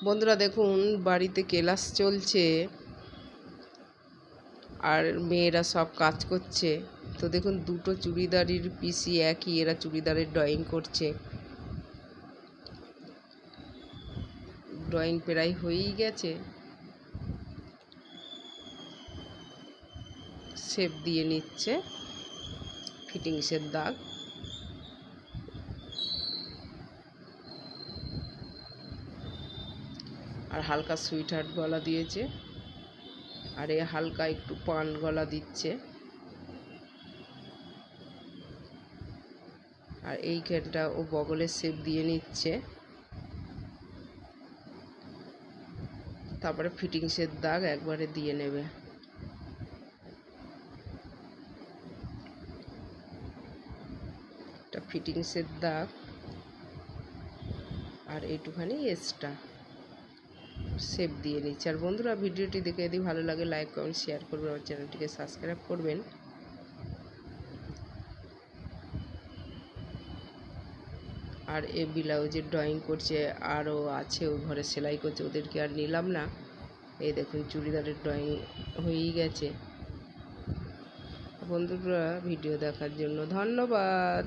বন্ধুরা দেখুন, বাড়িতে ক্লাস চলছে আর মেয়েরা সব কাজ করছে। তো দেখুন, দুটো চুড়িদারের পিসি একই, এরা চুড়িদারের ড্রয়িং করছে। ড্রয়িং প্রায় হয়েই গেছে, শেপ দিয়ে নিচ্ছে, ফিটিংসের দাগ। আর হালকা সুইট হার্ট গলা দিয়েছে, আর এ হালকা একটু পান গলা দিচ্ছে। আর এইখানটা ও বগলের শেপ দিয়ে নিচ্ছে, তারপরে ফিটিংসের দাগ একবারে দিয়ে নেবে। এটা ফিটিংসের দাগ, আর এইটুখানি এক্সট্রা শেপ দিয়ে নিচ্ছে। আর বন্ধুরা, ভিডিওটি দেখে যদি ভালো লাগে লাইক কমেন্ট শেয়ার করবেন, আমার চ্যানেলটিকে সাবস্ক্রাইব করবেন। আর এ ব্লাউজের ড্রয়িং করছে, আরও আছে ওই ঘরে সেলাই করছে, ওদেরকে আর নিলাম না। এই দেখুন, চুড়িদারের ড্রয়িং হয়েই গেছে। বন্ধুরা, ভিডিও দেখার জন্য ধন্যবাদ।